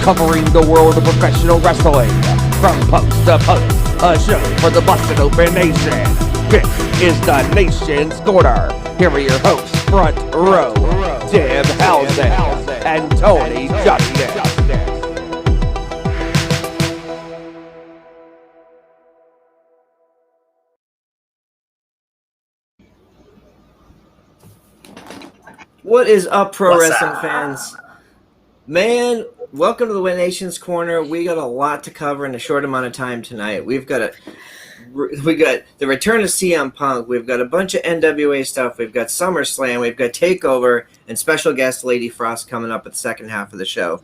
Covering the world of professional wrestling from post to post, a show for the busted open nation. This is the Nation's Corner. Here are your hosts, Front Row, Debhausen and Tony Justice. What is up, pro wrestling fans? Man, welcome to the Nation's Corner. We got a lot to cover in a short amount of time tonight. We got the return of CM Punk. We've got a bunch of NWA stuff. We've got SummerSlam. We've got TakeOver and special guest Lady Frost coming up at the second half of the show.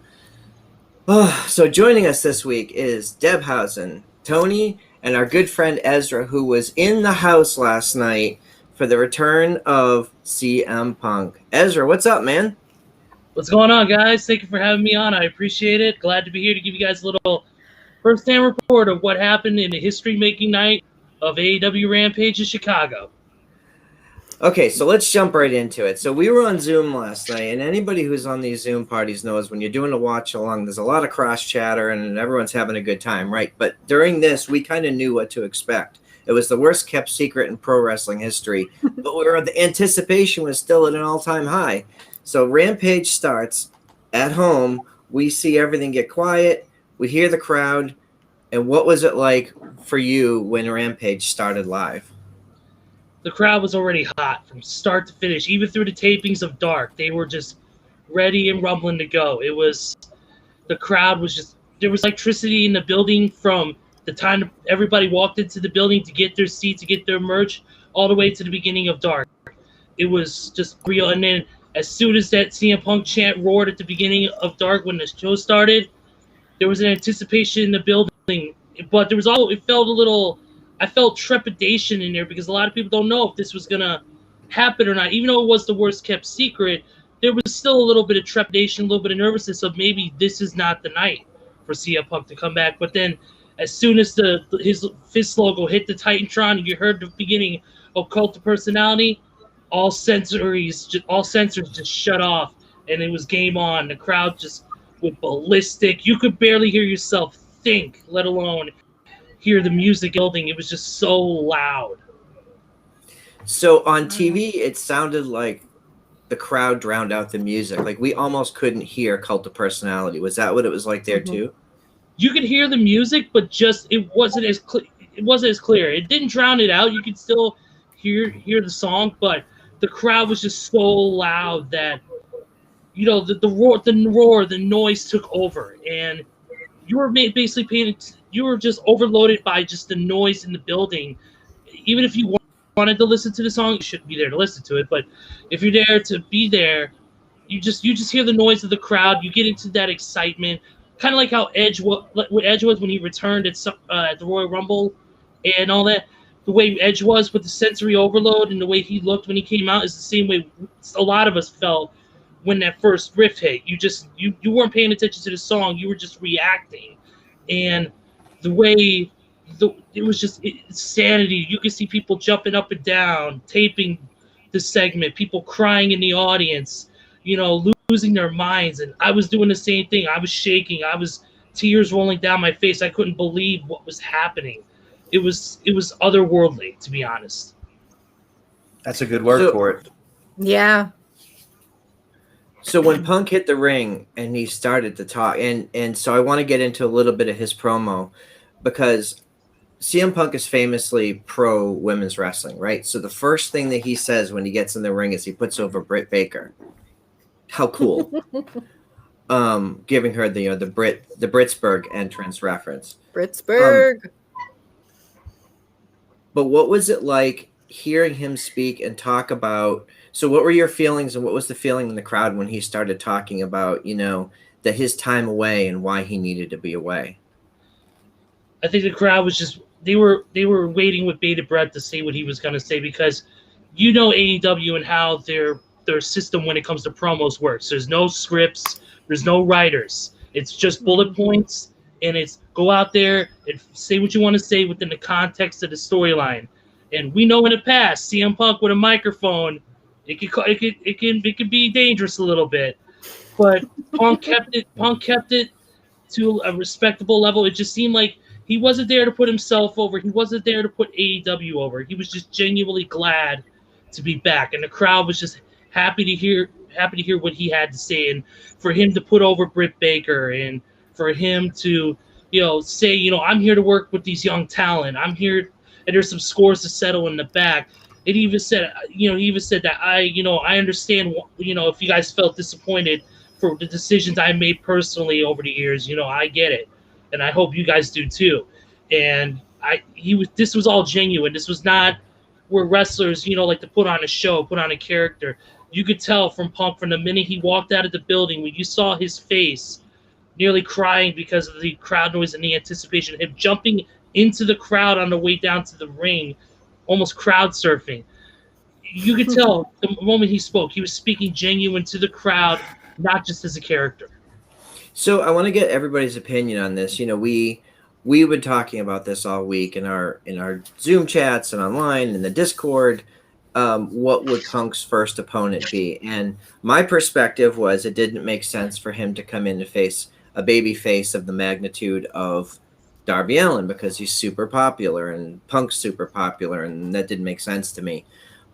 So joining us this week is Debhausen, Tony, and our good friend Ezra, who was in the house last night for the return of CM Punk. Ezra, what's up, man? What's going on, guys? Thank you for having me on. I appreciate it. Glad to be here to give you guys a little first-hand report of what happened in the history-making night of AEW Rampage in Chicago. Okay, so let's jump right into it. So we were on Zoom last night, and anybody who's on these Zoom parties knows when you're doing a watch-along, there's a lot of cross-chatter, and everyone's having a good time, right? But during this, we kind of knew what to expect. It was the worst-kept secret in pro wrestling history, but the anticipation was still at an all-time high. So Rampage starts at home. We see everything get quiet. We hear the crowd. And what was it like for you when Rampage started live? The crowd was already hot from start to finish, even through the tapings of Dark. They were just ready and rumbling to go. The crowd was just, there was electricity in the building from the time everybody walked into the building to get their seat, to get their merch, all the way to the beginning of Dark. It was just real. And then as soon as that CM Punk chant roared at the beginning of Dark when the show started, there was an anticipation in the building. But there was I felt trepidation in there because a lot of people don't know if this was going to happen or not. Even though it was the worst kept secret, there was still a little bit of trepidation, a little bit of nervousness of maybe this is not the night for CM Punk to come back. But then as soon as his fist logo hit the Titantron and you heard the beginning of Cult of Personality, all sensors just shut off, and it was game on. The crowd just went ballistic. You could barely hear yourself think, let alone hear the music building. It was just so loud. So on TV, it sounded like the crowd drowned out the music. Like we almost couldn't hear Cult of Personality. Was that what it was like there too? You could hear the music, but just it wasn't as clear. It didn't drown it out. You could still hear the song, but the crowd was just so loud that, you know, the noise took over, and you were basically you were just overloaded by just the noise in the building. Even if you wanted to listen to the song, you shouldn't be there to listen to it. But if you're there to be there, you just hear the noise of the crowd. You get into that excitement, kind of like how Edge was when he returned at the Royal Rumble and all that. the way Edge was with the sensory overload and the way he looked when he came out is the same way a lot of us felt when that first riff hit. You weren't paying attention to the song, you were just reacting. And the way it was just insanity. You could see people jumping up and down, taping the segment, people crying in the audience, losing their minds. And I was doing the same thing. I was shaking. I was tears rolling down my face. I couldn't believe what was happening. It was otherworldly, to be honest. That's a good word for it. Yeah. So when Punk hit the ring and he started to talk, and so I want to get into a little bit of his promo, because CM Punk is famously pro women's wrestling, right? So the first thing that he says when he gets in the ring is he puts over Britt Baker. How cool. Giving her the Britsburg entrance reference. Britsburg. But what was it like hearing him speak and talk about? So what were your feelings, and what was the feeling in the crowd when he started talking about, that his time away and why he needed to be away? I think the crowd was just they were waiting with bated breath to see what he was going to say, because AEW and how their system when it comes to promos works. There's no scripts, there's no writers. It's just bullet points, and it's go out there and say what you want to say within the context of the storyline. And we know in the past, CM Punk with a microphone, it can be dangerous a little bit. But Punk kept it to a respectable level. It just seemed like he wasn't there to put himself over. He wasn't there to put AEW over. He was just genuinely glad to be back, and the crowd was just happy to hear what he had to say. And for him to put over Britt Baker, and for him to say, I'm here to work with these young talent. I'm here, and there's some scores to settle in the back. It even said, that I understand, if you guys felt disappointed for the decisions I made personally over the years, I get it. And I hope you guys do too. And this was all genuine. This was not where wrestlers, like to put on a show, put on a character. You could tell from Punk from the minute he walked out of the building, when you saw his face nearly crying because of the crowd noise and the anticipation, him jumping into the crowd on the way down to the ring, almost crowd surfing. You could tell the moment he spoke, he was speaking genuine to the crowd, not just as a character. So I want to get everybody's opinion on this. We've been talking about this all week in our Zoom chats and online in the Discord. What would Punk's first opponent be? And my perspective was it didn't make sense for him to come in to face a baby face of the magnitude of Darby Allin, because he's super popular and Punk's super popular, and that didn't make sense to me.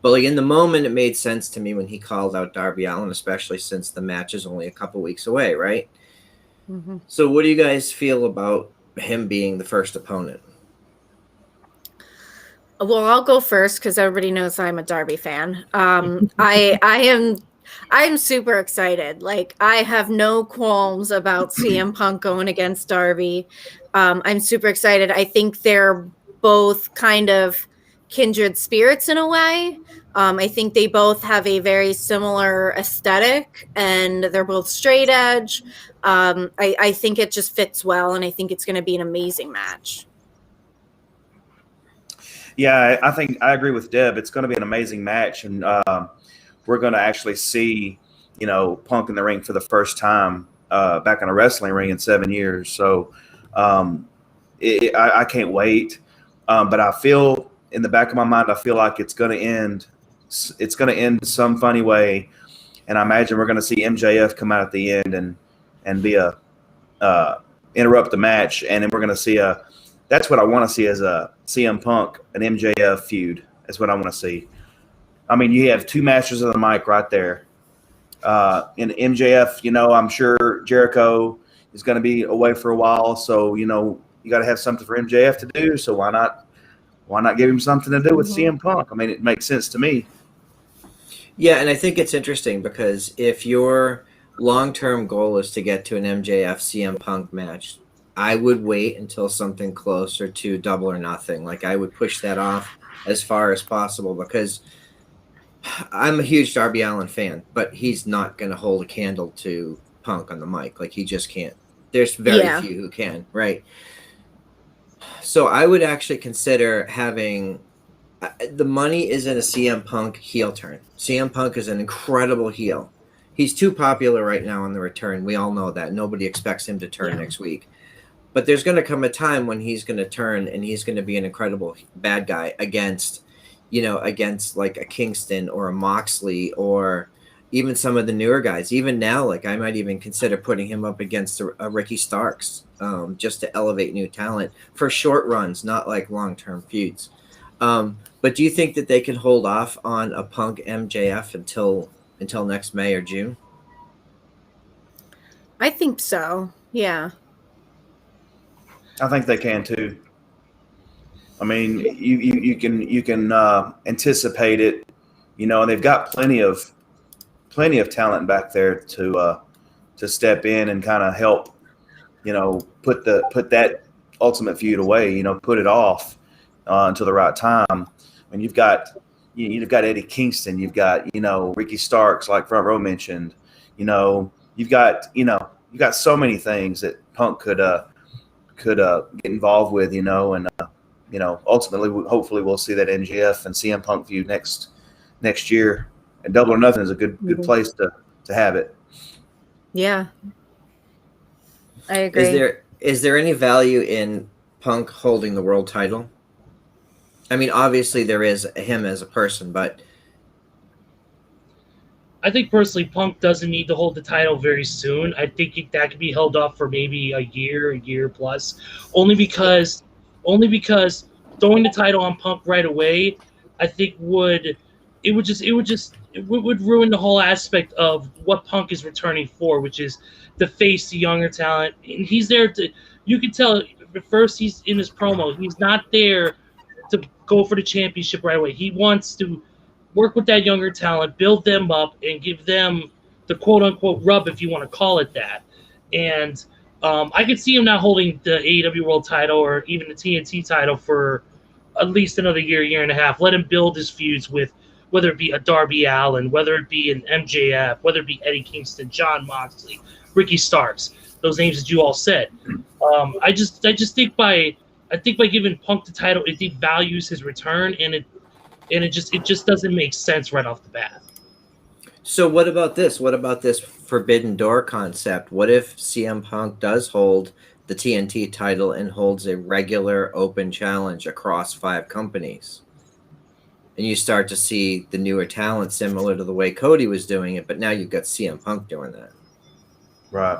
But in the moment, it made sense to me when he called out Darby Allin, especially since the match is only a couple weeks away, right? Mm-hmm. So what do you guys feel about him being the first opponent? Well, I'll go first because everybody knows I'm a Darby fan. I'm super excited. I have no qualms about CM Punk going against Darby. I'm super excited. I think they're both kind of kindred spirits in a way. I think they both have a very similar aesthetic, and they're both straight edge. I think it just fits well, and I think it's going to be an amazing match. Yeah, I think I agree with Deb. It's going to be an amazing match, and we're going to actually see, Punk in the ring for the first time back in a wrestling ring in 7 years. So I can't wait. But I feel in the back of my mind, I feel like it's going to end. It's going to end some funny way, and I imagine we're going to see MJF come out at the end and be interrupt the match, and then we're going to see that's what I want to see as a CM Punk, an MJF feud. That's what I want to see. I mean, you have two masters of the mic right there. In MJF, I'm sure Jericho is going to be away for a while, so you got to have something for MJF to do. So why not give him something to do with CM Punk? I mean, it makes sense to me. Yeah, and I think it's interesting because if your long-term goal is to get to an MJF CM Punk match, I would wait until something closer to Double or Nothing. I would push that off as far as possible, because I'm a huge Darby Allin fan, but he's not going to hold a candle to Punk on the mic. He just can't. There's very few who can, right? So I would actually consider having the money is in a CM Punk heel turn. CM Punk is an incredible heel. He's too popular right now on the return. We all know that. Nobody expects him to turn next week. But there's going to come a time when he's going to turn and he's going to be an incredible bad guy against like a Kingston or a Moxley or even some of the newer guys. Even now, like I might even consider putting him up against a Ricky Starks just to elevate new talent for short runs, not like long-term feuds. But do you think that they can hold off on a Punk MJF until next May or June? I think so. Yeah. I think they can too. I mean, you can anticipate it, and they've got plenty of talent back there to step in and kind of help, put that ultimate feud away, put it off until the right time. I mean, you've got Eddie Kingston, you've got Ricky Starks, like Front Row mentioned, you've got so many things that Punk could get involved with, and ultimately, hopefully, we'll see that NGF and CM Punk feud next year. And Double or Nothing is a good place to have it. Yeah, I agree. Is there any value in Punk holding the world title? I mean, obviously there is him as a person, but I think personally, Punk doesn't need to hold the title very soon. I think that could be held off for maybe a year plus, only because throwing the title on Punk right away, I think would ruin the whole aspect of what Punk is returning for, which is to face the younger talent. And he's there you can tell at first he's in his promo, he's not there to go for the championship right away. He wants to work with that younger talent, build them up, and give them the quote-unquote rub, if you want to call it that. And I could see him not holding the AEW World title or even the TNT title for at least another year and a half. Let him build his feuds with, whether it be a Darby Allin, whether it be an MJF, whether it be Eddie Kingston, John Moxley, Ricky Starks, those names that you all said. I just think by giving Punk the title, it devalues his return, and it just doesn't make sense right off the bat. So what about this? What about this Forbidden Door concept? What if CM Punk does hold the TNT title and holds a regular open challenge across 5 companies? And you start to see the newer talent similar to the way Cody was doing it, but now you've got CM Punk doing that. Right.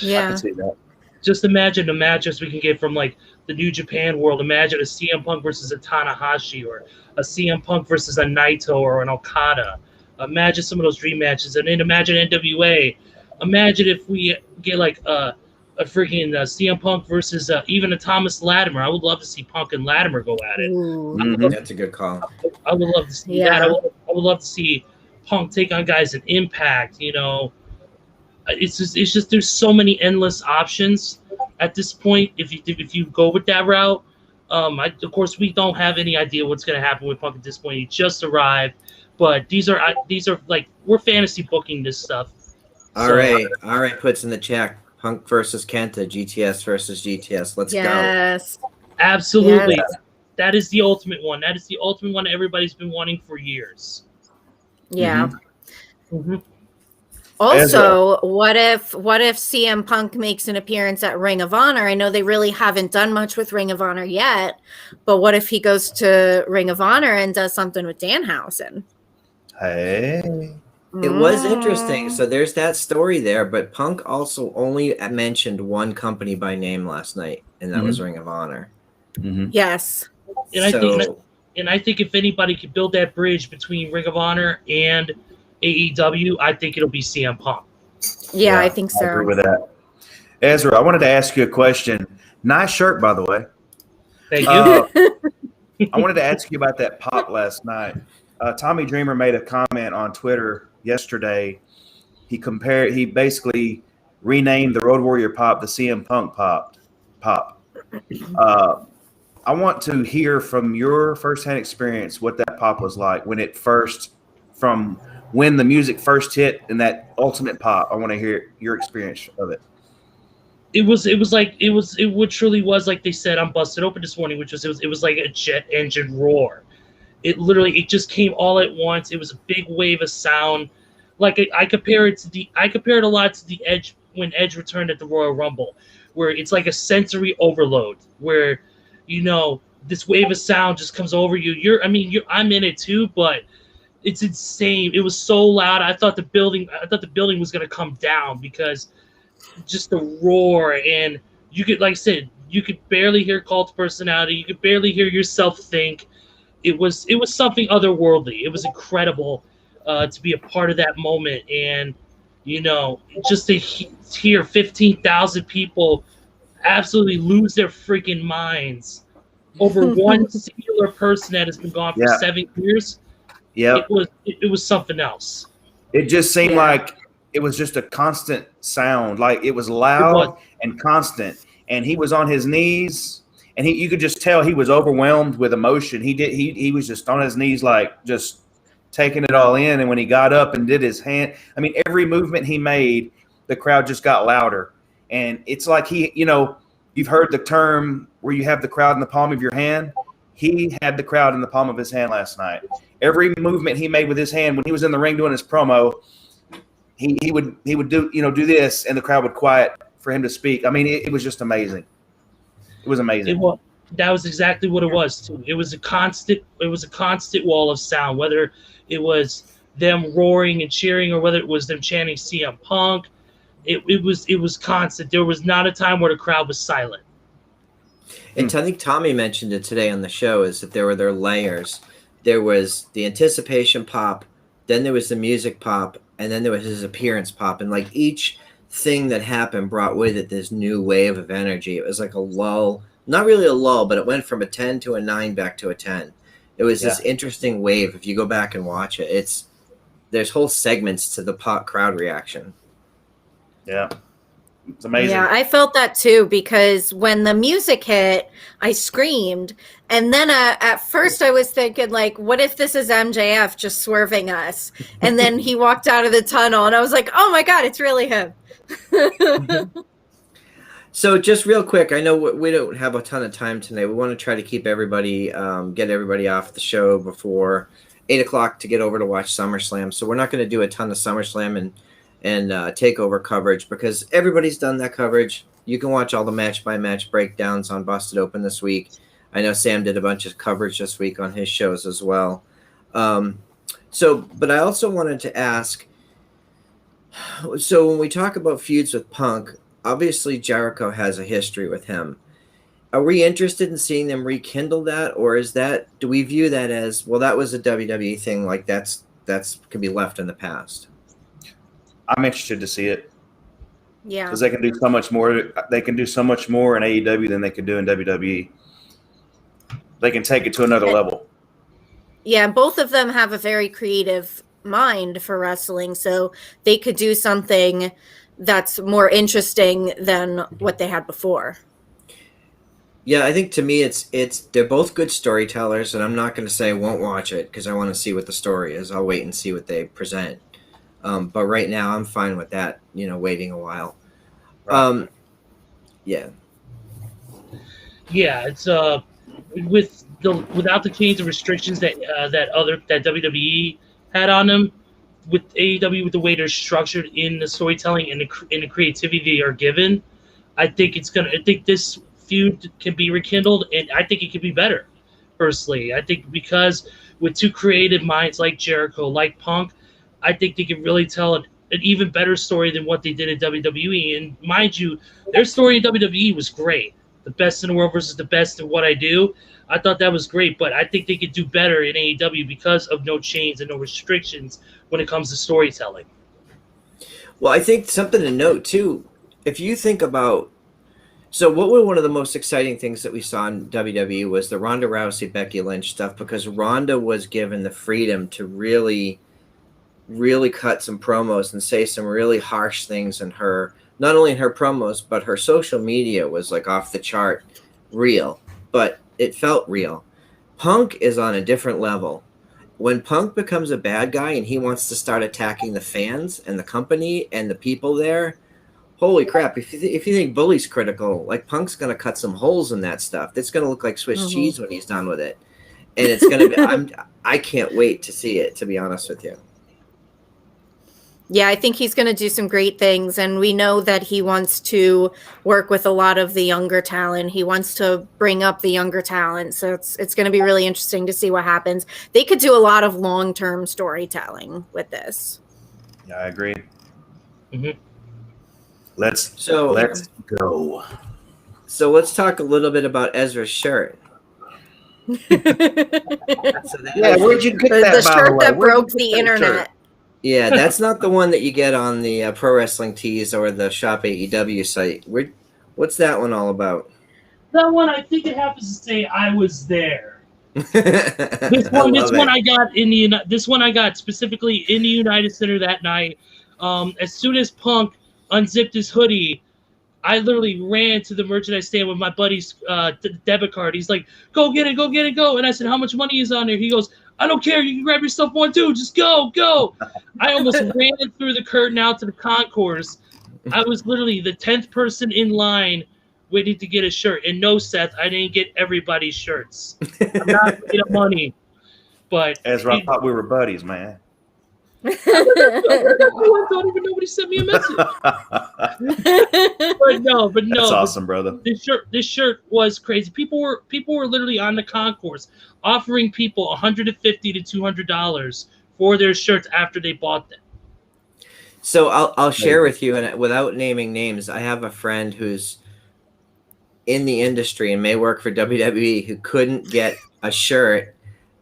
Yeah. I can see that. Just imagine the matches we can get from like the New Japan world. Imagine a CM Punk versus a Tanahashi, or a CM Punk versus a Naito or an Okada. Imagine some of those dream matches, and then imagine NWA. Imagine if we get like a freaking CM Punk versus even a Thomas Latimer. I would love to see Punk and Latimer go at it. That's a good call. I would love to see that. I would love to see Punk take on guys at Impact. It's just there's so many endless options at this point. If you go with that route, of course we don't have any idea what's going to happen with Punk at this point. He just arrived, but these are like, we're fantasy booking this stuff. All right, puts in the chat. Punk versus Kenta, GTS versus GTS. Let's go. Yes. Absolutely. Yes. That is the ultimate one. That is the ultimate one everybody's been wanting for years. Yeah. Mm-hmm. Also, what if CM Punk makes an appearance at Ring of Honor? I know they really haven't done much with Ring of Honor yet, but what if he goes to Ring of Honor and does something with Danhausen? Hey. It was interesting. So there's that story there, but Punk also only mentioned one company by name last night, and that was Ring of Honor. Mm-hmm. Yes. And I think if anybody could build that bridge between Ring of Honor and AEW, I think it'll be CM Punk. Yeah, I think so. I agree with that. Ezra, I wanted to ask you a question. Nice shirt, by the way. Thank you. I wanted to ask you about that pop last night. Tommy Dreamer made a comment on Twitter yesterday. He basically renamed the Road Warrior pop the CM Punk pop. I want to hear from your firsthand experience what that pop was like when the music first hit and that ultimate pop. I want to hear your experience of it. it truly was like they said on Busted Open this morning, which was it was like a jet engine roar. It just came all at once. It was a big wave of sound. Like I compare it a lot to the Edge when Edge returned at the Royal Rumble, where it's like a sensory overload, where this wave of sound just comes over you. I'm in it too, but it's insane. It was so loud. I thought the building was gonna come down because just the roar, and you could, like I said, you could barely hear Cult's personality. You could barely hear yourself think. It was something otherworldly. It was incredible to be a part of that moment, and just to hear 15,000 people absolutely lose their freaking minds over one singular person that has been gone for 7 years. Yeah, it was something else. It just seemed like it was just a constant sound. Like it was loud and constant. And he was on his knees, and you could just tell he was overwhelmed with emotion. He was just on his knees, like just taking it all in. And when he got up and did his hand, every movement he made, the crowd just got louder. And it's like you've heard the term where you have the crowd in the palm of your hand. He had the crowd in the palm of his hand last night. Every movement he made with his hand when he was in the ring doing his promo, he would do do this, and the crowd would quiet for him to speak. It was just amazing. It was amazing. That was exactly what it was too. It was a constant wall of sound, whether it was them roaring and cheering or whether it was them chanting CM Punk. It was constant. There was not a time where the crowd was silent. And I think Tommy mentioned it today on the show, is that there were their layers. There was the anticipation pop, then there was the music pop, and then there was his appearance pop. And like each thing that happened brought with it this new wave of energy. It was like a lull, not really a lull, but it went from a 10 to a 9 back to a 10. It was this interesting wave. If you go back and watch it, there's whole segments to the pop crowd reaction. Yeah. It's amazing. Yeah, I felt that too, because when the music hit, I screamed. And then at first I was thinking, like, what if this is MJF just swerving us? And then he walked out of the tunnel and I was like, oh my God, it's really him. So just real quick, I know we don't have a ton of time tonight. We want to try to keep everybody, get everybody off the show before 8 o'clock to get over to watch SummerSlam. So we're not going to do a ton of SummerSlam and takeover coverage, because everybody's done that coverage. You can watch all the match-by-match breakdowns on Busted Open this week. I know Sam did a bunch of coverage this week on his shows as well. But I also wanted to ask, so when we talk about feuds with Punk, obviously Jericho has a history with him. Are we interested in seeing them rekindle that, or do we view that as, well, that was a WWE thing, like that's can be left in the past? I'm interested to see it. Yeah. Because they can do so much more. They can do so much more in AEW than they could do in WWE. They can take it to another level. Yeah, both of them have a very creative mind for wrestling, so they could do something that's more interesting than what they had before. Yeah, I think to me they're both good storytellers, and I'm not going to say I won't watch it because I want to see what the story is. I'll wait and see what they present. But right now I'm fine with that, waiting a while. Right. Yeah, it's without the change of restrictions that WWE had on them, with AEW, with the way they're structured in the storytelling and the creativity they are given, I think this feud can be rekindled, and I think it could be better. Personally, I think because with two creative minds like Jericho, like Punk, I think they can really tell an even better story than what they did in WWE. And mind you, their story in WWE was great. The best in the world versus the best in what I do. I thought that was great, but I think they could do better in AEW because of no chains and no restrictions when it comes to storytelling. Well, I think something to note too, if you think about, so what were one of the most exciting things that we saw in WWE was the Ronda Rousey, Becky Lynch stuff, because Ronda was given the freedom to really cut some promos and say some really harsh things in her, not only in her promos, but her social media was like off the chart real, but it felt real. Punk is on a different level. When Punk becomes a bad guy and he wants to start attacking the fans and the company and the people there, holy crap! If you think Bully's critical, like Punk's gonna cut some holes in that stuff. It's gonna look like Swiss cheese when he's done with it, and it's gonna be. I can't wait to see it. To be honest with you. Yeah, I think he's going to do some great things, and we know that he wants to work with a lot of the younger talent. He wants to bring up the younger talent, so it's going to be really interesting to see what happens. They could do a lot of long-term storytelling with this. Yeah, I agree. Mm-hmm. Let's go. So let's talk a little bit about Ezra's shirt. Yeah, where'd you get that? The shirt that broke the internet. Yeah, that's not the one that you get on the Pro Wrestling Tees or the Shop AEW site. What's that one all about? That one, I think it happens to say I was there. This one I got specifically in the United Center that night. As soon as Punk unzipped his hoodie, I literally ran to the merchandise stand with my buddy's debit card. He's like, "Go get it, go get it, go!" And I said, "How much money is on there?" He goes, "I don't care. You can grab yourself one too. Just go, go." I almost ran through the curtain out to the concourse. I was literally the 10th person in line waiting to get a shirt. And no, Seth, I didn't get everybody's shirts. I'm not making money. But Ezra, I thought we were buddies, man. I don't even know nobody sent me a message. but no. That's awesome, brother. This shirt was crazy. People were literally on the concourse offering people $150 to $200 for their shirts after they bought them. So I'll share with you, and without naming names, I have a friend who's in the industry and may work for WWE who couldn't get a shirt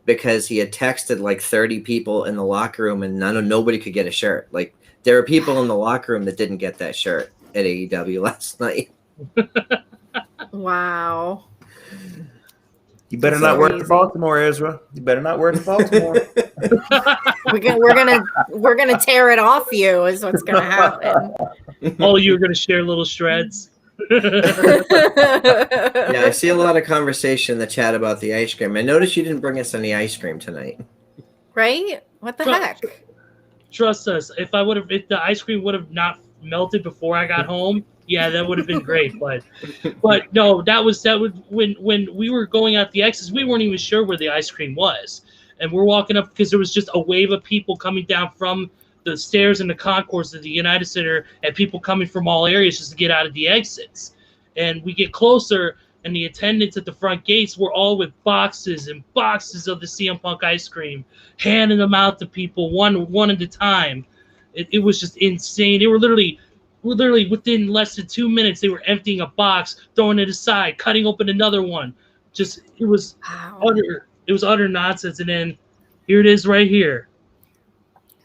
because he had texted like 30 people in the locker room and nobody could get a shirt. Like there were people in the locker room that didn't get that shirt at AEW last night. Wow. You better not work for Baltimore, Ezra. You better not work for Baltimore. we're gonna tear it off you is what's gonna happen. Oh, you're gonna share little shreds. Yeah, I see a lot of conversation in the chat about the ice cream. I noticed you didn't bring us any ice cream tonight. Right? What the heck? Trust us. If the ice cream would have not melted before I got home, yeah, that would have been great. But no, that was when we were going out the exits, we weren't even sure where the ice cream was, and we're walking up because there was just a wave of people coming down from the stairs in the concourse of the United Center, and people coming from all areas just to get out of the exits. And we get closer, and the attendants at the front gates were all with boxes and boxes of the CM Punk ice cream, handing them out to people one at a time. It was just insane. They were literally within less than 2 minutes, they were emptying a box, throwing it aside, cutting open another one. Just it was utter nonsense. And then here it is right here.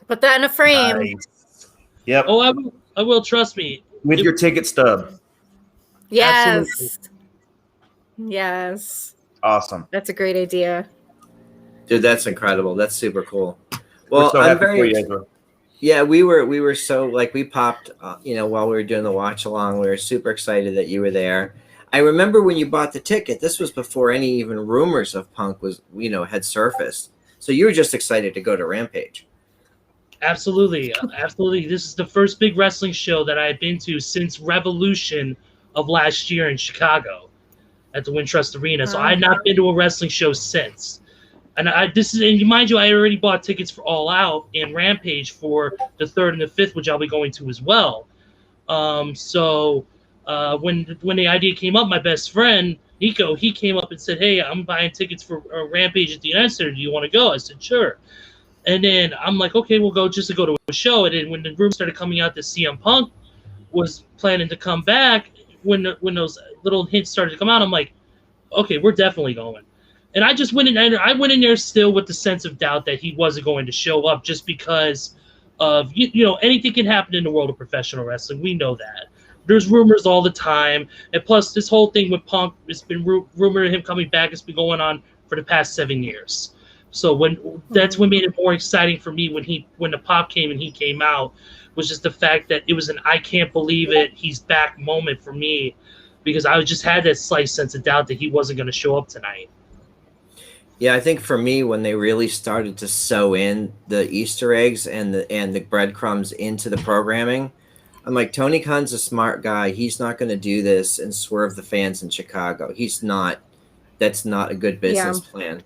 Put that in a frame. Nice. Yep. Oh, I will. Trust me. With your ticket stub. Yes. Absolutely. Yes. Awesome. That's a great idea. Dude, that's incredible. That's super cool. We're Well, so I'm happy very for you, Ezra. Yeah, we were so like we popped, while we were doing the watch along. We were super excited that you were there. I remember when you bought the ticket. This was before any even rumors of Punk had surfaced. So you were just excited to go to Rampage. Absolutely. This is the first big wrestling show that I've been to since Revolution of last year in Chicago at the Wintrust Arena. So I had not been to a wrestling show since. And mind you, I already bought tickets for All Out and Rampage for the 3rd and the 5th, which I'll be going to as well. So when the idea came up, my best friend Nico, he came up and said, "Hey, I'm buying tickets for Rampage at the United Center. Do you want to go?" I said, "Sure." And then I'm like, "Okay, we'll go just to go to a show." And then when the rumors started coming out that CM Punk was planning to come back, when those little hints started to come out, I'm like, "Okay, we're definitely going." And I just went in there still with the sense of doubt that he wasn't going to show up, just because of anything can happen in the world of professional wrestling. We know that. There's rumors all the time, and plus this whole thing with Punk, it's been rumored of him coming back. It's been going on for the past 7 years. So that's what made it more exciting for me when the pop came and he came out, was just the fact that it was an I can't believe it, he's back moment for me, because I just had that slight sense of doubt that he wasn't going to show up tonight. Yeah, I think for me, when they really started to sew in the Easter eggs and the breadcrumbs into the programming, I'm like, Tony Khan's a smart guy. He's not going to do this and swerve the fans in Chicago. He's not. That's not a good business plan.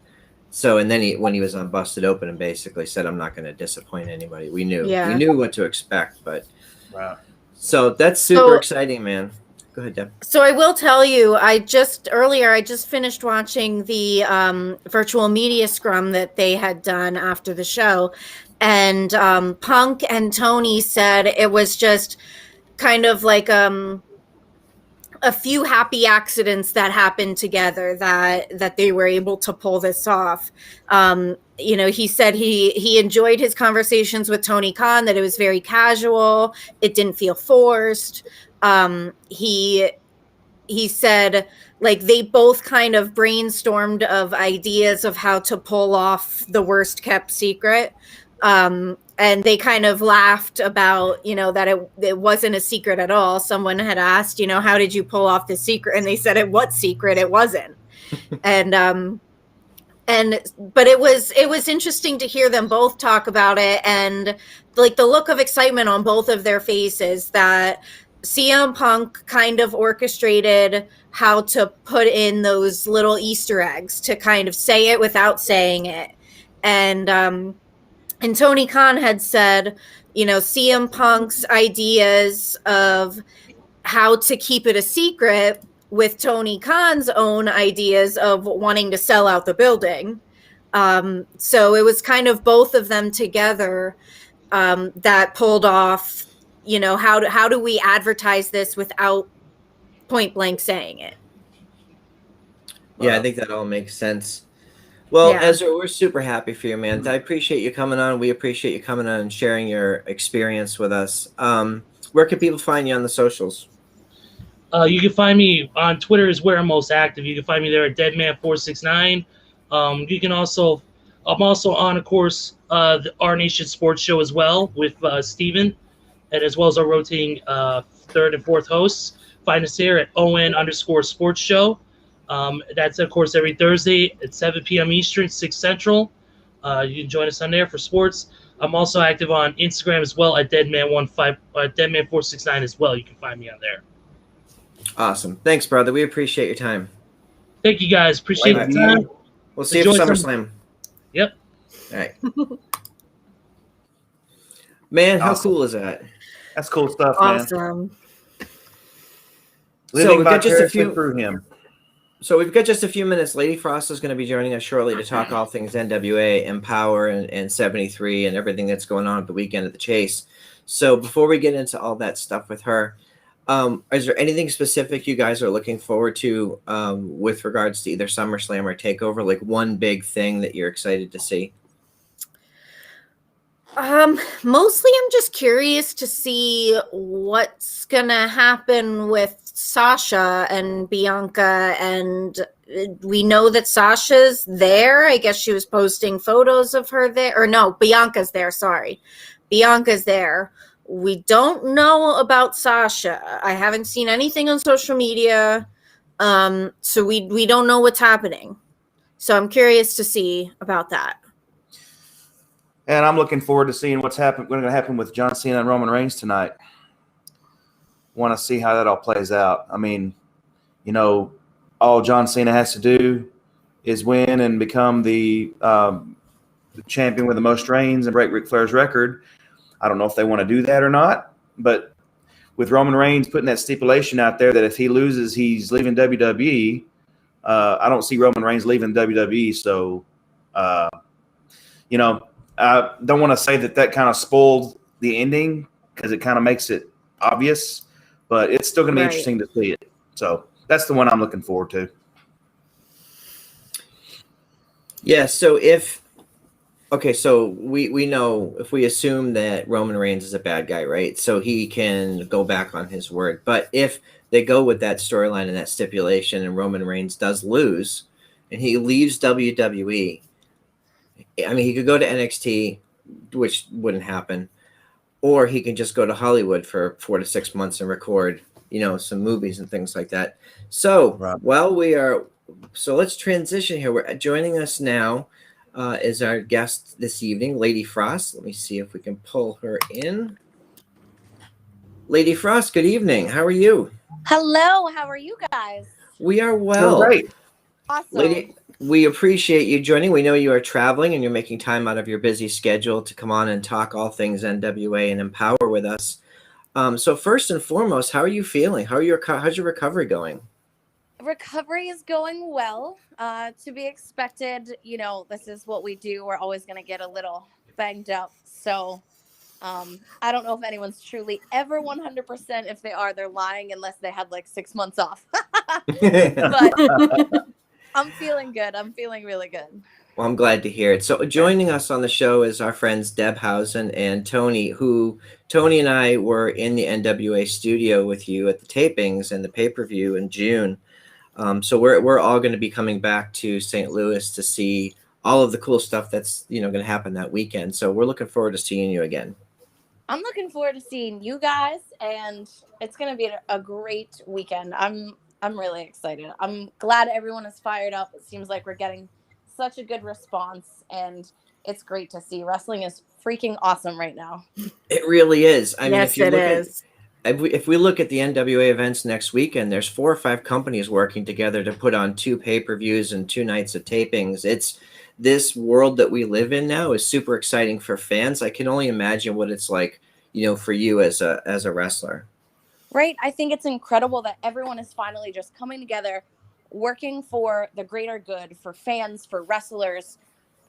So, and then when he was on Busted Open and basically said, I'm not going to disappoint anybody. We knew what to expect, but so that's super exciting, man. Go ahead, Deb. So I will tell you, I just finished watching the virtual media scrum that they had done after the show. And Punk and Tony said it was just kind of like a few happy accidents that happened together that they were able to pull this off. He said he enjoyed his conversations with Tony Khan, that it was very casual. It didn't feel forced. He said, like, they both kind of brainstormed of ideas of how to pull off the worst kept secret. And they kind of laughed about, that it wasn't a secret at all. Someone had asked, how did you pull off the secret? And they said, what secret? It wasn't. But it was interesting to hear them both talk about it, and like the look of excitement on both of their faces, that CM Punk kind of orchestrated how to put in those little Easter eggs to kind of say it without saying it. And Tony Khan had said, CM Punk's ideas of how to keep it a secret with Tony Khan's own ideas of wanting to sell out the building. So it was kind of both of them together that pulled off, how do we advertise this without point blank saying it? Yeah, I think that all makes sense. Well, Ezra, we're super happy for you, man. I appreciate you coming on. We appreciate you coming on and sharing your experience with us. Where can people find you on the socials? You can find me on Twitter is where I'm most active. You can find me there at Deadman469. I'm also on, of course, the Our Nation Sports Show as well with Steven, and as well as our rotating third and fourth hosts. Find us here at ON_Sports Show. That's, of course, every Thursday at 7 p.m. Eastern, 6 Central. You can join us on there for sports. I'm also active on Instagram as well at Deadman469 as well. You can find me on there. Awesome. Thanks, brother. We appreciate your time. Thank you, guys. Appreciate the time. We'll see you at SummerSlam. Yep. All right. Man, how cool is that? That's cool stuff, man. Awesome. So we've got just a few through him. So we've got just a few minutes. Lady Frost is going to be joining us shortly to talk all things NWA, Empowerrr, and 73, and everything that's going on at the weekend at the Chase. So before we get into all that stuff with her, is there anything specific you guys are looking forward to with regards to either SummerSlam or TakeOver? Like one big thing that you're excited to see? Mostly I'm just curious to see what's gonna happen with Sasha and Bianca, and we know that Sasha's there. I guess she was posting photos of her there, or no, Bianca's there. Sorry. Bianca's there. We don't know about Sasha. I haven't seen anything on social media. So we don't know what's happening. So I'm curious to see about that. And I'm looking forward to seeing what's going to happen with John Cena and Roman Reigns tonight. Want to see how that all plays out. I mean, all John Cena has to do is win and become the champion with the most reigns and break Ric Flair's record. I don't know if they want to do that or not, but with Roman Reigns putting that stipulation out there that if he loses, he's leaving WWE, I don't see Roman Reigns leaving WWE. So, I don't want to say that kind of spoiled the ending because it kind of makes it obvious, but it's still going to be interesting to see it. So that's the one I'm looking forward to. Yeah. So so we know, if we assume that Roman Reigns is a bad guy, right? So he can go back on his word. But if they go with that storyline and that stipulation and Roman Reigns does lose and he leaves WWE, I mean, he could go to NXT, which wouldn't happen, or he can just go to Hollywood for 4 to 6 months and record, some movies and things like that. So, so let's transition here. Joining us now is our guest this evening, Lady Frost. Let me see if we can pull her in. Lady Frost, good evening. How are you? Hello, how are you guys? We are Doing well. great. Awesome. Lady, we appreciate you joining. We know you are traveling and you're making time out of your busy schedule to come on and talk all things NWA and Empowerrr with us. So first and foremost, how are you feeling? How's your recovery going? Recovery is going well. To be expected, this is what we do. We're always going to get a little banged up. So I don't know if anyone's truly ever 100%. If they are, they're lying unless they had like 6 months off. But I'm feeling good. I'm feeling really good. Well, I'm glad to hear it. So joining us on the show is our friends Debhausen and Tony, who Tony and I were in the NWA studio with you at the tapings and the pay-per-view in June. So we're all going to be coming back to St. Louis to see all of the cool stuff that's going to happen that weekend. So we're looking forward to seeing you again. I'm looking forward to seeing you guys, and it's going to be a great weekend. I'm really excited. I'm glad everyone is fired up. It seems like we're getting such a good response, and it's great to see. Wrestling is freaking awesome right now. It really is. I mean, Yes, it is. If we look at the NWA events next weekend, there's 4 or 5 companies working together to put on 2 pay-per-views and 2 nights of tapings. It's this world that we live in now is super exciting for fans. I can only imagine what it's like, for you as a wrestler. Right. I think it's incredible that everyone is finally just coming together, working for the greater good, for fans, for wrestlers,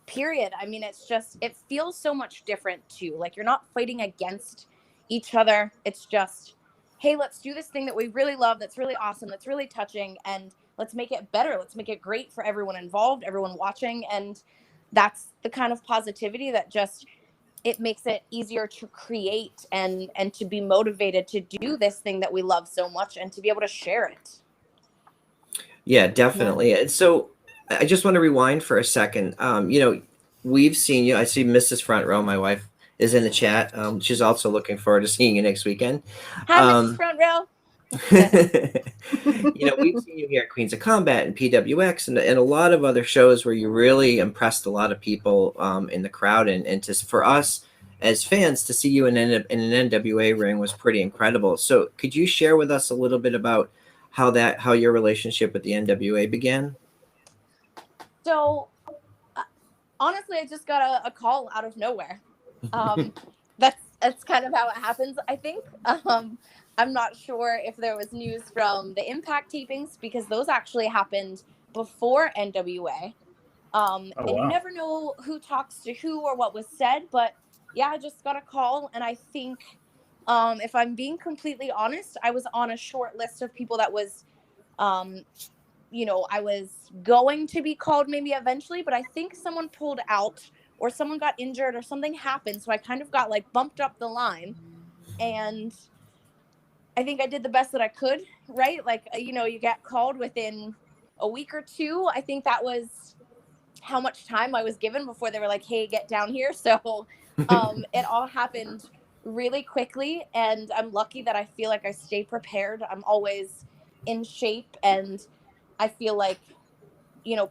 period. I mean, it feels so much different too. Like you're not fighting against each other. It's just, hey, let's do this thing that we really love, that's really awesome, that's really touching, and let's make it better. Let's make it great for everyone involved, everyone watching. And that's the kind of positivity that just, it makes it easier to create and to be motivated to do this thing that we love so much and to be able to share it. Yeah, definitely. And so I just want to rewind for a second. We've seen you. I see Mrs. Front Row, my wife, is in the chat. She's also looking forward to seeing you next weekend. Hi, Mrs. Front Row. We've seen you here at Queens of Combat and PWX and a lot of other shows where you really impressed a lot of people in the crowd. And for us as fans to see you in an NWA ring was pretty incredible. So could you share with us a little bit about how your relationship with the NWA began? So honestly, I just got a call out of nowhere. That's kind of how it happens, I think. I'm not sure if there was news from the Impact tapings because those actually happened before NWA. And you never know who talks to who or what was said, but yeah, I just got a call, and I think if I'm being completely honest, I was on a short list of people that was I was going to be called maybe eventually, but I think someone pulled out or someone got injured or something happened. So I kind of got like bumped up the line, and I think I did the best that I could, right? Like, you get called within a week or 2. I think that was how much time I was given before they were like, hey, get down here. So it all happened really quickly, and I'm lucky that I feel like I stay prepared. I'm always in shape, and I feel like,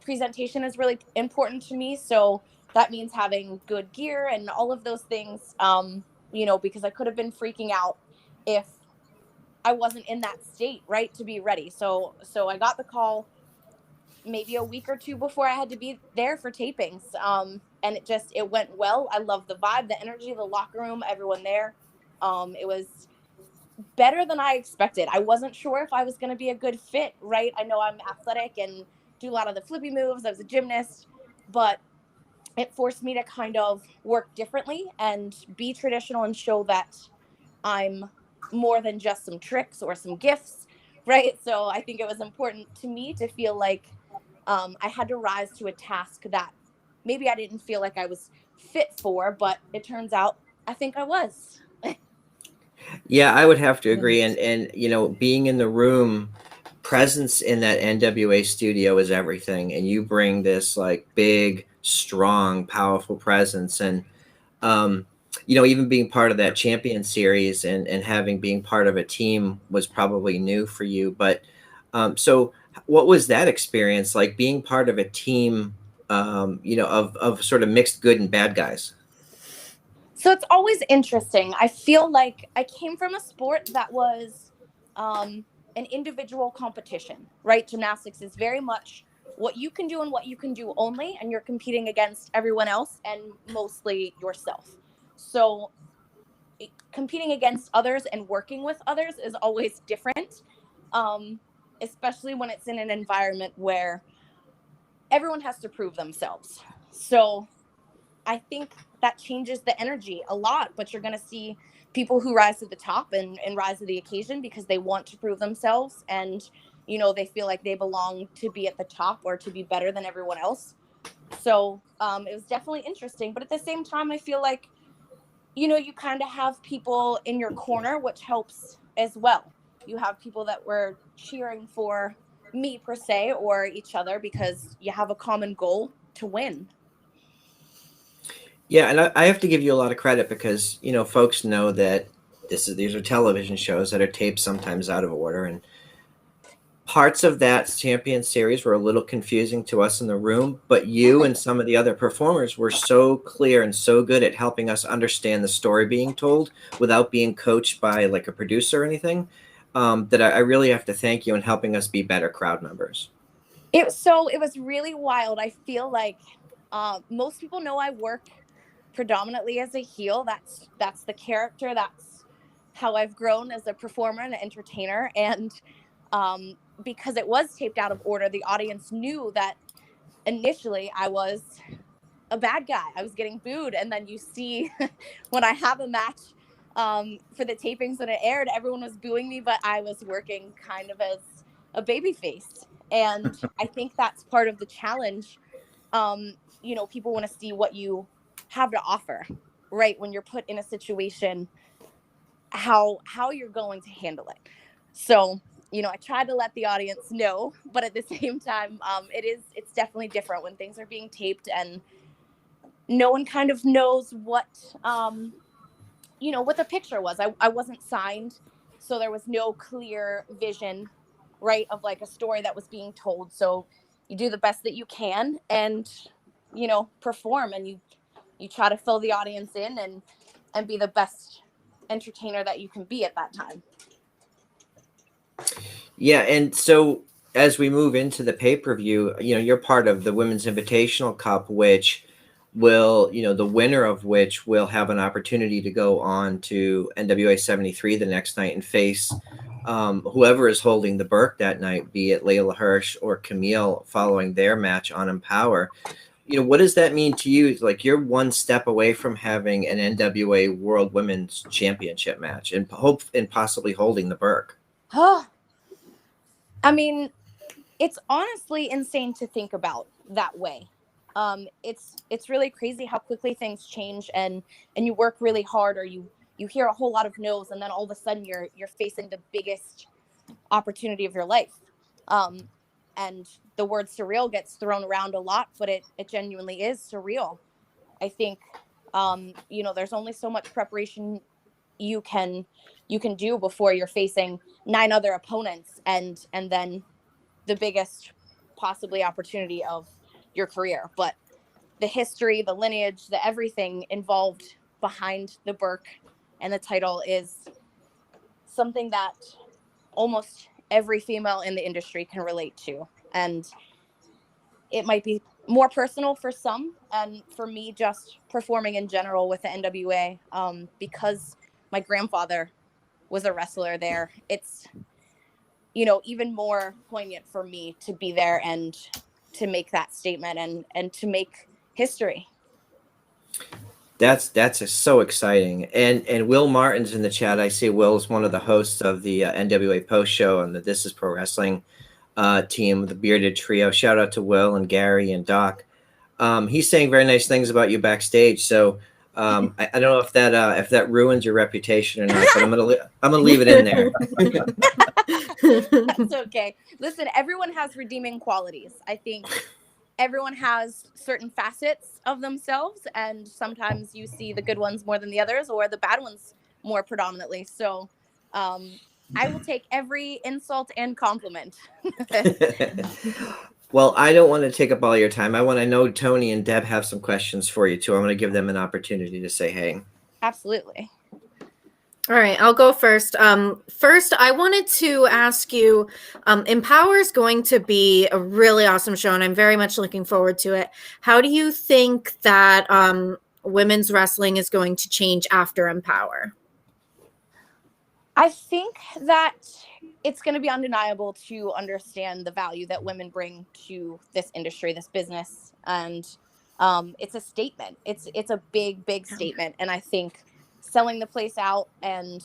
presentation is really important to me. So that means having good gear and all of those things, because I could have been freaking out if I wasn't in that state, right, to be ready. So I got the call maybe a week or 2 before I had to be there for tapings. And it went well. I love the vibe, the energy, the locker room, everyone there. It was better than I expected. I wasn't sure if I was going to be a good fit, right? I know I'm athletic and do a lot of the flippy moves. I was a gymnast, but it forced me to kind of work differently and be traditional and show that I'm more than just some tricks or some gifts, right? So I think it was important to me to feel like I had to rise to a task that maybe I didn't feel like I was fit for, but it turns out I think I was. Yeah, I would have to agree. And being in the room, presence in that NWA studio is everything. And you bring this like big, strong, powerful presence. And even being part of that champion series and being part of a team was probably new for you. But so what was that experience like, being part of a team, of sort of mixed good and bad guys? So it's always interesting. I feel like I came from a sport that was an individual competition, right? Gymnastics is very much what you can do and what you can do only, and you're competing against everyone else and mostly yourself. So competing against others and working with others is always different, especially when it's in an environment where everyone has to prove themselves. So I think that changes the energy a lot, but you're going to see people who rise to the top and rise to the occasion because they want to prove themselves and, you know, they feel like they belong to be at the top or to be better than everyone else. So it was definitely interesting. But at the same time, I feel like, you know, you kind of have people in your corner, which helps as well. You have people that were cheering for me per se or each other because you have a common goal to win. Yeah, and I have to give you a lot of credit because, you know, folks know that these are television shows that are taped sometimes out of order, and parts of that champion series were a little confusing to us in the room, but you and some of the other performers were so clear and so good at helping us understand the story being told without being coached by like a producer or anything, that I really have to thank you in helping us be better crowd members. It was really wild. I feel like most people know I work predominantly as a heel. That's the character. That's how I've grown as a performer and an entertainer. And because it was taped out of order, the audience knew that initially I was a bad guy. I was getting booed. And then you see when I have a match for the tapings that it aired, everyone was booing me, but I was working kind of as a baby face. And I think that's part of the challenge. You know, people want to see what you have to offer, right? When you're put in a situation, how you're going to handle it. So, you know, I try to let the audience know, but at the same time, it's definitely different when things are being taped and no one kind of knows what, you know, what the picture was. I wasn't signed, so there was no clear vision, right, of like a story that was being told. So you do the best that you can and, you know, perform, and you try to fill the audience in and be the best entertainer that you can be at that time. Yeah, and so as we move into the pay-per-view, you know, you're part of the Women's Invitational Cup, which will, you know, the winner of which will have an opportunity to go on to NWA 73 the next night and face whoever is holding the Burke that night, be it Layla Hirsch or Camille, following their match on Empowerrr. You know, what does that mean to you? Like, you're one step away from having an NWA World Women's Championship match and possibly holding the Burke. I mean, it's honestly insane to think about that way. It's really crazy how quickly things change, and you work really hard, or you hear a whole lot of no's, and then all of a sudden you're facing the biggest opportunity of your life. And the word surreal gets thrown around a lot, but it genuinely is surreal. I think, you know, there's only so much preparation you can do before you're facing 9 other opponents and then the biggest possibly opportunity of your career. But the history, the lineage, the everything involved behind the Burke and the title is something that almost every female in the industry can relate to. And it might be more personal for some, and for me, just performing in general with the NWA, because my grandfather was a wrestler there. It's, you know, even more poignant for me to be there and to make that statement and to make history. That's so exciting. And Will Martin's in the chat. I see Will is one of the hosts of the NWA post show on the This Is Pro Wrestling team, the Bearded Trio. Shout out to Will and Gary and Doc. He's saying very nice things about you backstage. So I don't know if that ruins your reputation or not, but I'm gonna leave it in there. That's okay. Listen, everyone has redeeming qualities. I think everyone has certain facets of themselves, and sometimes you see the good ones more than the others, or the bad ones more predominantly. So I will take every insult and compliment. Well, I don't want to take up all your time. I know Tony and Deb have some questions for you too. I'm going to give them an opportunity to say hey. Absolutely. All right, I'll go first. First, I wanted to ask you, Empowerrr is going to be a really awesome show, and I'm very much looking forward to it. How do you think that women's wrestling is going to change after Empowerrr? I think that it's going to be undeniable to understand the value that women bring to this industry, this business, and it's a statement. It's a big statement, and I think selling the place out and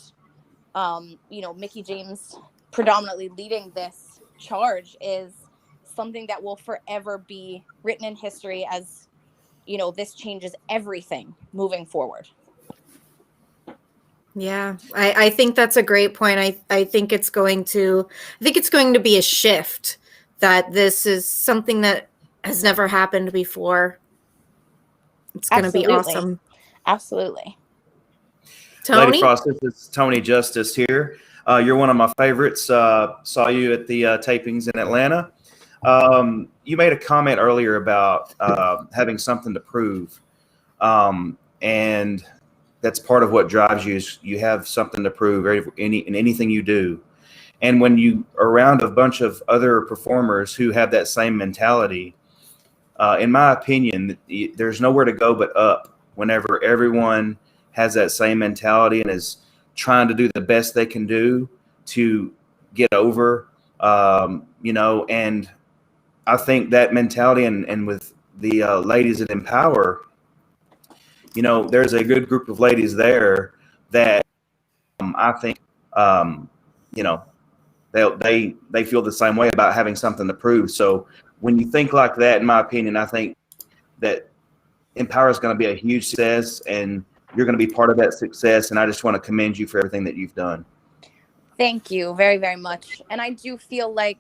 Mickey James predominantly leading this charge is something that will forever be written in history as this changes everything moving forward. Yeah, I think that's a great point. I think it's going to be a shift, that this is something that has never happened before. It's going to be awesome. Absolutely. Tony? Lady Frost, this is Tony Justice here. You're one of my favorites. Saw you at the tapings in Atlanta. You made a comment earlier about having something to prove. And that's part of what drives you, is you have something to prove in anything you do. And when you are around a bunch of other performers who have that same mentality, in my opinion, there's nowhere to go but up whenever everyone has that same mentality and is trying to do the best they can do to get over, and I think that mentality and with the ladies at Empowerrr, there's a good group of ladies there that I think, they feel the same way about having something to prove. So when you think like that, in my opinion, I think that Empowerrr is going to be a huge success, and you're going to be part of that success. And I just want to commend you for everything that you've done. Thank you very, very much. And I do feel like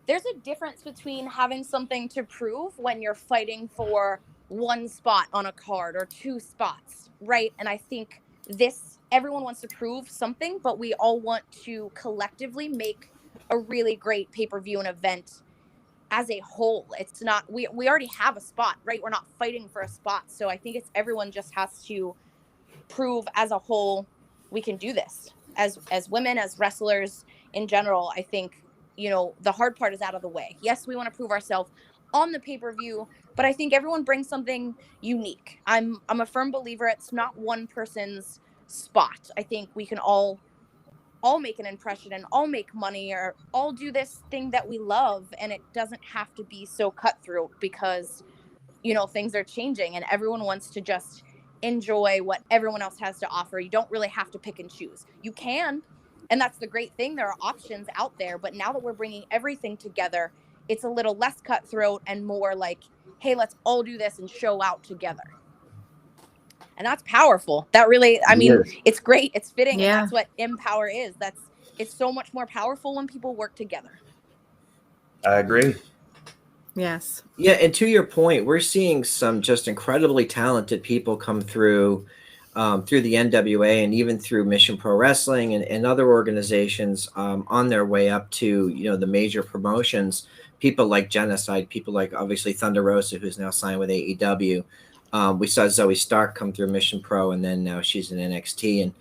there's a difference between having something to prove when you're fighting for one spot on a card or two spots, right? And I think everyone wants to prove something, but we all want to collectively make a really great pay-per-view and event as a whole. It's not, we already have a spot, right? We're not fighting for a spot. So I think everyone just has to prove as a whole we can do this as women, as wrestlers in general. I think the hard part is out of the way. Yes, we want to prove ourselves on the pay-per-view, but I think everyone brings something unique. I'm a firm believer it's not one person's spot. I think we can all make an impression and all make money or all do this thing that we love, and it doesn't have to be so cutthroat because things are changing and everyone wants to just enjoy what everyone else has to offer. You don't really have to pick and choose. You can, and that's the great thing. There are options out there, but now that we're bringing everything together, it's a little less cutthroat and more like, hey, let's all do this and show out together. And that's powerful. That really, it's great. It's fitting. Yeah. And that's what Empowerrr is. It's so much more powerful when people work together. I agree. Yes. Yeah, and to your point, we're seeing some just incredibly talented people come through the NWA and even through Mission Pro Wrestling and other organizations on their way up to the major promotions. People like Genocide, people like obviously Thunder Rosa, who's now signed with AEW. We saw Zoe Stark come through Mission Pro, and then now she's in NXT.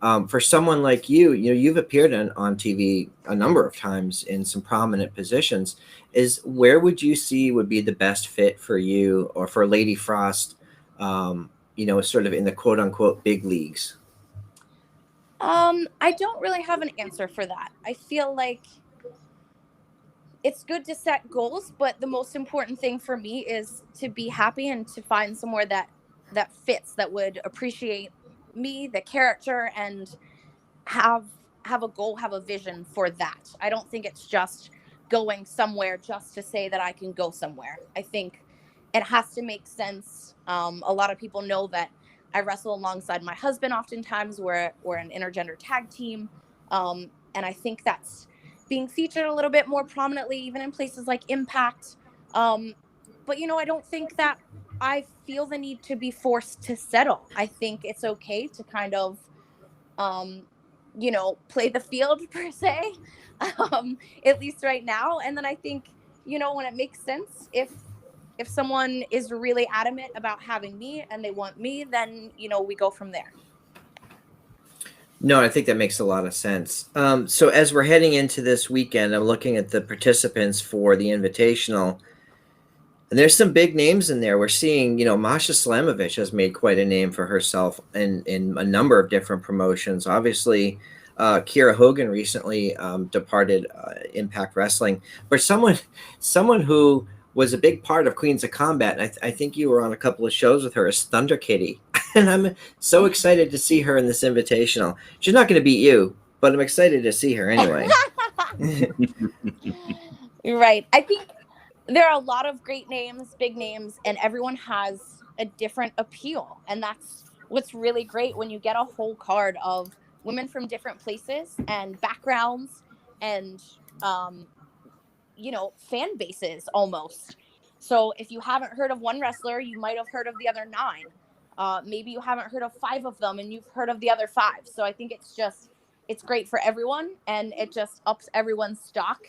And for someone like you've appeared on TV a number of times in some prominent positions. Where would you see would be the best fit for you or for Lady Frost, sort of in the quote unquote big leagues? I don't really have an answer for that. I feel like it's good to set goals, but the most important thing for me is to be happy and to find somewhere that fits, that would appreciate me, the character, and have a goal, have a vision for that. I don't think it's just going somewhere just to say that I can go somewhere. I think it has to make sense. A lot of people know that I wrestle alongside my husband oftentimes. We're an intergender tag team. And I think that's being featured a little bit more prominently, even in places like Impact. But, I don't think that I feel the need to be forced to settle. I think it's okay to kind of, play the field per se, at least right now. And then I think, when it makes sense, if someone is really adamant about having me and they want me, then, we go from there. No, I think that makes a lot of sense. So as we're heading into this weekend, I'm looking at the participants for the Invitational, and there's some big names in there. We're seeing, Masha Slamovich has made quite a name for herself in a number of different promotions. Obviously, Kiera Hogan recently departed Impact Wrestling, but someone who was a big part of Queens of Combat, and I think you were on a couple of shows with her, is Thunder Kitty. And I'm so excited to see her in this Invitational. She's not going to beat you, but I'm excited to see her anyway. You're right. I think there are a lot of great names, big names, and everyone has a different appeal. And that's what's really great when you get a whole card of women from different places and backgrounds and, fan bases almost. So if you haven't heard of one wrestler, you might have heard of the other 9. Maybe you haven't heard of 5 of them and you've heard of the other 5. So I think it's great for everyone, and it just ups everyone's stock.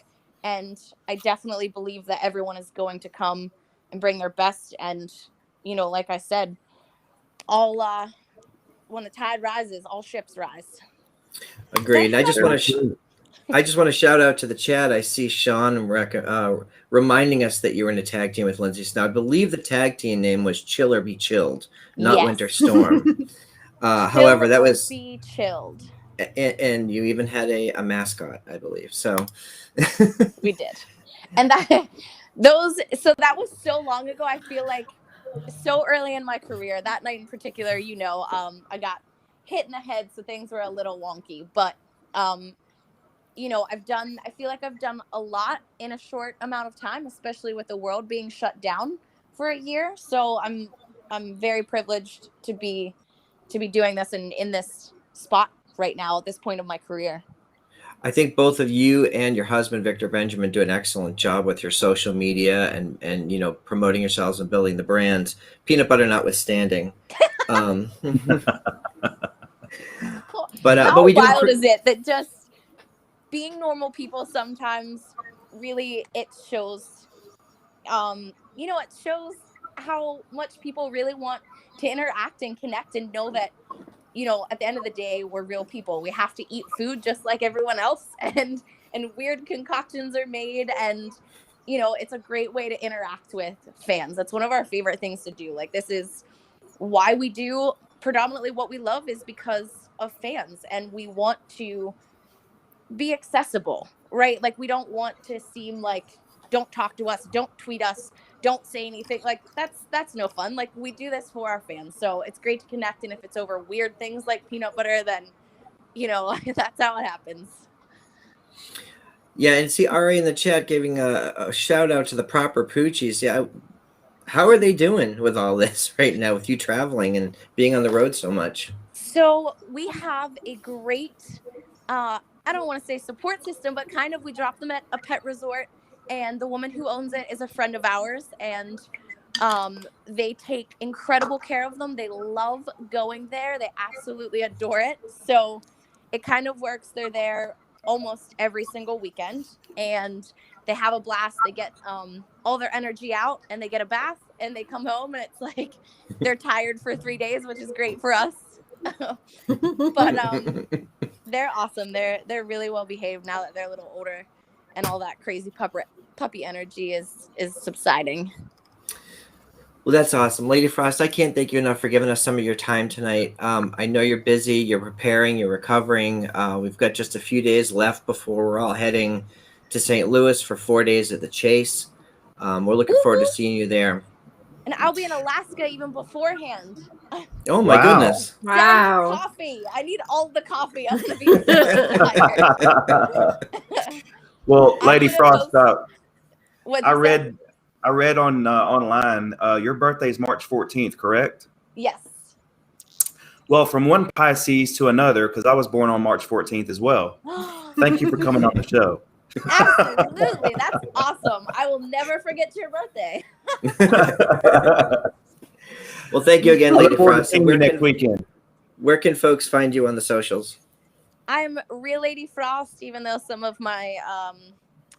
And I definitely believe that everyone is going to come and bring their best. And, like I said, when the tide rises, all ships rise. Agreed. I just want to shout out to the chat. I see Sean reminding us that you were in a tag team with Lindsay Snow. I believe the tag team name was Chill or Be Chilled, not Winter Storm. However, that was Be Chilled. And you even had a mascot, I believe. So we did. And that was so long ago. I feel like so early in my career, that night in particular, I got hit in the head, so things were a little wonky. But I feel like I've done a lot in a short amount of time, especially with the world being shut down for a year. So I'm very privileged to be doing this and in this spot right now at this point of my career. I think both of you and your husband, Victor Benjamin, do an excellent job with your social media and promoting yourselves and building the brands, peanut butter notwithstanding. But we do. How wild is it that just being normal people sometimes really it shows, it shows how much people really want to interact and connect and know that, at the end of the day, we're real people. We have to eat food just like everyone else, and weird concoctions are made, and it's a great way to interact with fans. That's one of our favorite things to do. Like, this is why we do predominantly what we love, is because of fans, and we want to be accessible, right? Like, we don't want to seem like, don't talk to us, don't tweet us, don't say anything. Like, that's no fun. Like, we do this for our fans, so it's great to connect. And if it's over weird things like peanut butter, then that's how it happens. Yeah, and see Ari in the chat giving a shout out to the Proper Poochies. Yeah, how are they doing with all this right now, with you traveling and being on the road so much? So we have a great I don't want to say support system, but kind of, we drop them at a pet resort, and the woman who owns it is a friend of ours, and they take incredible care of them. They love going there. They absolutely adore it. So it kind of works. They're there almost every single weekend, and they have a blast. They get all their energy out, and they get a bath, and they come home, and it's like they're tired for 3 days, which is great for us. But they're awesome. They're really well behaved now that they're a little older, and all that crazy puppy energy is subsiding. Well, that's awesome. Lady Frost, I can't thank you enough for giving us some of your time tonight. I know you're busy, you're preparing, you're recovering. We've got just a few days left before we're all heading to St. Louis for 4 days at the Chase. We're looking forward to seeing you there. And I'll be in Alaska even beforehand. Oh my goodness. Wow. Coffee. I need all the coffee. I'm going to be so Well, Lady Frost, I read on online, your birthday is March 14th, correct? Yes. Well, from one Pisces to another, because I was born on March 14th as well. Thank you for coming on the show. Absolutely. That's awesome. I will never forget your birthday. Well, thank you again, Lady Frost. Next weekend. Where can folks find you on the socials? I'm Real Lady Frost, even though some of my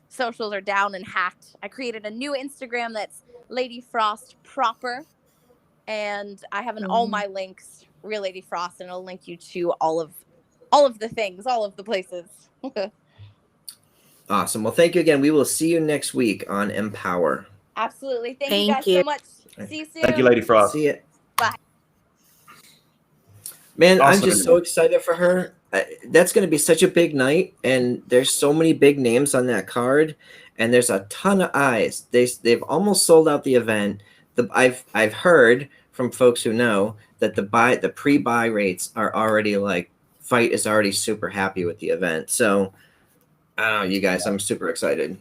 socials are down and hacked. I created a new Instagram that's Lady Frost Proper, and I have all my links, Real Lady Frost, and I'll link you to all of all of the things, all of the places. Awesome. Well, thank you again. We will see you next week on Empowerrr. Absolutely. Thank you Thank guys you. so much. See you soon. Thank you, Lady Frost. See it. Bye. Man, I'm Awesome. just so excited for her. That's going to be such a big night, and there's so many big names on that card, and there's a ton of eyes. They've almost sold out the event. I've heard from folks who know that the pre-buy rates are already like Fight is already super happy with the event. So I don't know, you guys, I'm super excited.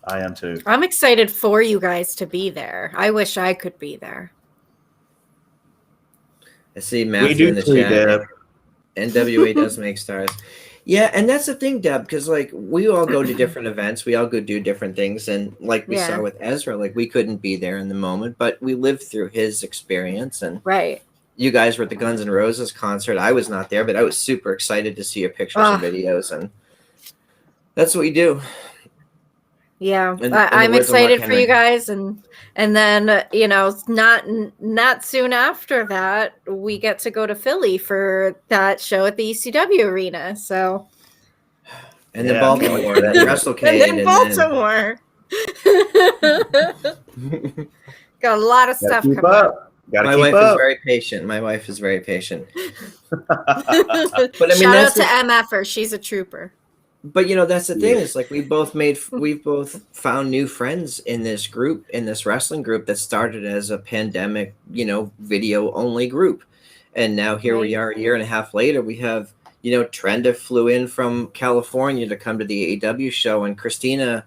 I am too. I'm excited for you guys to be there. I wish I could be there. I see We Matthew do in the too, chat. Deb. NWA does make stars. Yeah, and that's the thing, Deb, because like we all go to different events, we all go do different things, and like we saw with Ezra, like we couldn't be there in the moment, but we lived through his experience. And Right. you guys were at the Guns N' Roses concert. I was not there, but I was super excited to see your pictures and videos, and that's what we do. Yeah, And I'm the words of Mark excited for Henry. you guys, and then not soon after that we get to go to Philly for that show at the ECW arena. So And then Yeah. Baltimore, then WrestleCade, and then Baltimore. Got a lot of stuff Keep coming up. up. Gotta My keep wife up. is very patient. My wife is very patient. But I mean, Shout out that's to MFer. She's a trooper. But that's the thing. Is like we've both found new friends in this group, in this wrestling group that started as a pandemic, video only group, and now here we are a year and a half later. We have Trenda flew in from California to come to the AEW show, and Christina,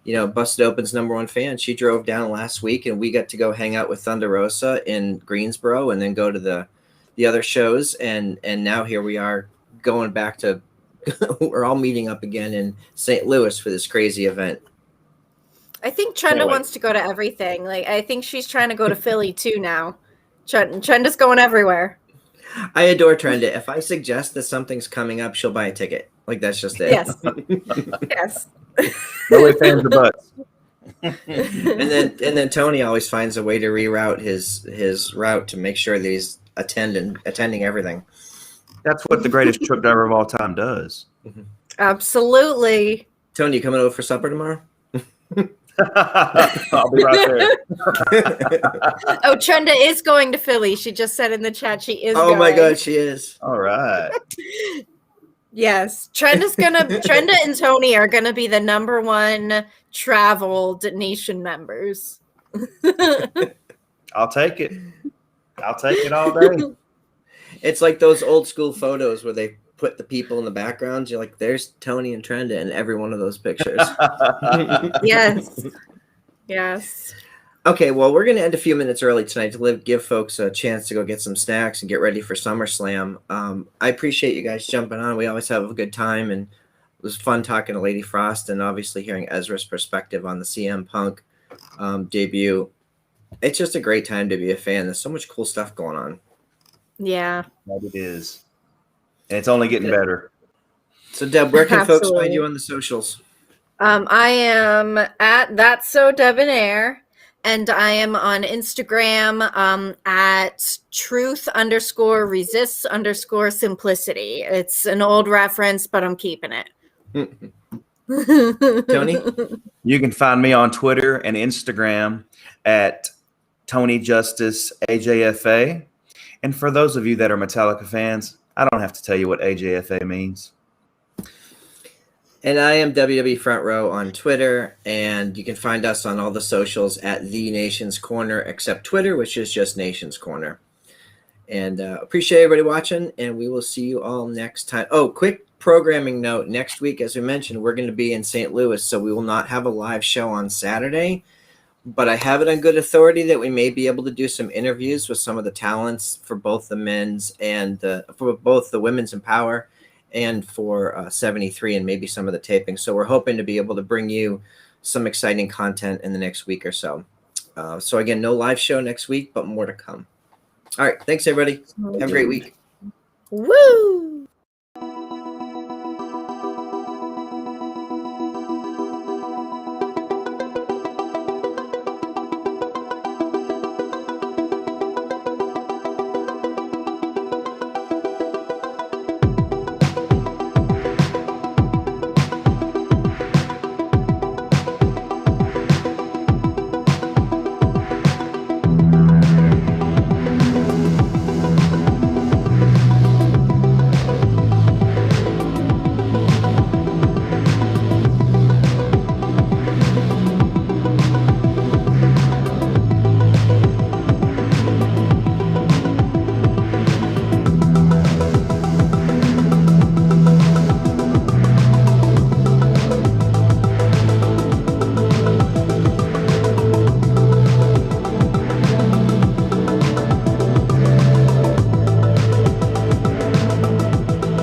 Busted Open's #1 fan. She drove down last week, and we got to go hang out with Thunder Rosa in Greensboro, and then go to the other shows, and now here we are going back to. We're all meeting up again in St. Louis for this crazy event. I think Trenda wants to go to everything. Like I think she's trying to go to Philly too now. Trenda's going everywhere. I adore Trenda. If I suggest that something's coming up, she'll buy a ticket. Like that's just it. Yes. Yes. No way fans are butts. and then Tony always finds a way to reroute his route to make sure that he's attending everything. That's what the greatest truck driver of all time does. Absolutely. Tony, you coming over for supper tomorrow? I'll be right there. Oh, Trenda is going to Philly. She just said in the chat she is Oh going. my God, she is. All right. Yes. Trenda and Tony are gonna be the #1 traveled nation members. I'll take it. I'll take it all day. It's like those old school photos where they put the people in the background. You're like, there's Tony and Trenda in every one of those pictures. Yes. Yes. Okay, well, we're going to end a few minutes early tonight to give folks a chance to go get some snacks and get ready for SummerSlam. I appreciate you guys jumping on. We always have a good time, and it was fun talking to Lady Frost and obviously hearing Ezra's perspective on the CM Punk debut. It's just a great time to be a fan. There's so much cool stuff going on. Yeah. That it is. And it's only getting better. So, Deb, where can folks Absolutely. find you on the socials? I am at That's So Debonair, and I am on Instagram at truth_resists_simplicity. It's an old reference, but I'm keeping it. Tony? You can find me on Twitter and Instagram at Tony Justice AJFA. And for those of you that are Metallica fans, I don't have to tell you what AJFA means. And I am WWE Front Row on Twitter, and you can find us on all the socials at The Nation's Corner, except Twitter, which is just Nation's Corner. And appreciate everybody watching, and we will see you all next time. Oh, quick programming note. Next week, as we mentioned, we're going to be in St. Louis, so we will not have a live show on Saturday. But I have it on good authority that we may be able to do some interviews with some of the talents for both the men's and for both the women's Empowerrr and for 73 and maybe some of the taping. So we're hoping to be able to bring you some exciting content in the next week or so. So again, no live show next week, but more to come. All right. Thanks, everybody. Have a great week. Woo!